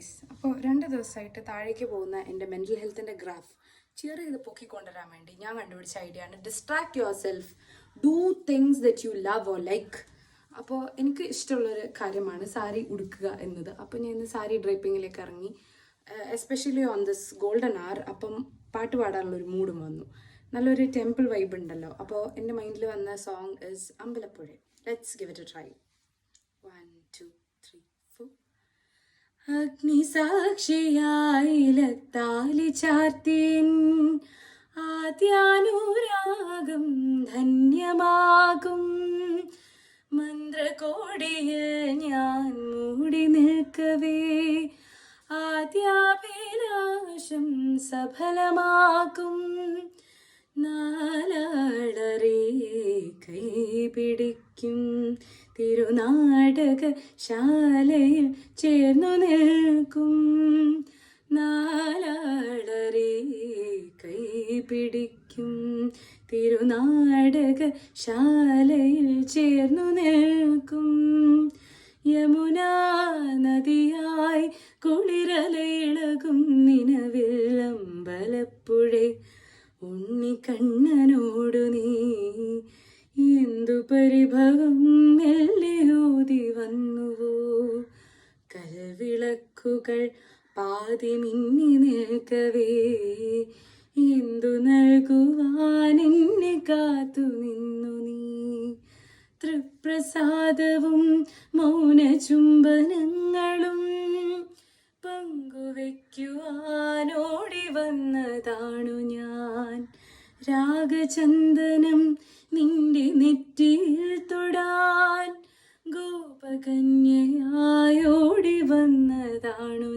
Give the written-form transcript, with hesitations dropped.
Guys, അപ്പോൾ 2 ദിവസമായിട്ട് താഴേക്ക് പോകുന്ന എൻ്റെ മെൻ്റൽ ഹെൽത്തിൻ്റെ ഗ്രാഫ് ചെറിയത് പൊക്കിക്കൊണ്ടുവരാൻ വേണ്ടി ഞാൻ കണ്ടുപിടിച്ച ഐഡിയ ആണ് distract your self, do things that you love or like. അപ്പോൾ എനിക്ക് ഇഷ്ടമുള്ളൊരു കാര്യമാണ് സാരി ഉടുക്കുക എന്നത്. അപ്പോൾ ഞാൻ ഇന്ന് സാരി ഡ്രൈപ്പിങ്ങിലേക്ക് ഇറങ്ങി, especially on this golden hour. അപ്പം പാട്ട് പാടാനുള്ളൊരു മൂഡും വന്നു. നല്ലൊരു ടെമ്പിൾ വൈബ് ഉണ്ടല്ലോ. അപ്പോൾ എൻ്റെ മൈൻഡിൽ വന്ന song is Ambalappuzha. Let's give it A try. 1 2 3 4. അഗ്നിസാക്ഷിയായിലത്താലി ചാർത്തിൻ ആദ്യാനുരാഗം ധന്യമാകും മന്ത്രകോടിയിൽ ഞാൻ മൂടി നിൽക്കവേ ആദ്യാഭിലാഷം സഫലമാക്കും നാലാളരെ കൈപിടിക്കും തിരുനാടക ശാലയിൽ ചേർന്നു നിൽക്കും നാലാളരെ കൈപിടിക്കും തിരുനാടക ശാലയിൽ ചേർന്നു നിൽക്കും യമുനാ നദിയായി കുളിരലയിളകും നിനവിൽ അമ്പലപ്പുഴ ഉണ്ണിക്കണ്ണനോടു നീ എന്തു പരിഭവം മെല്ലെയോതി വന്നുവോ കൽവിളക്കുകൾ പാതി മിന്നി നിൽക്കവേ എന്തു നൽകുവാൻ എന്നെ കാത്തു നിന്നു നീ തൃപ്രസാദവും മൗന ചുംബനങ്ങളും പങ്കുവയ്ക്കുവാനോടി വന്നതാണു ഞാൻ രാഗചന്ദനം നിന്റെ നെറ്റിയിൽ തൊടാൻ ഗോപകന്യയായോടി വന്നതാണു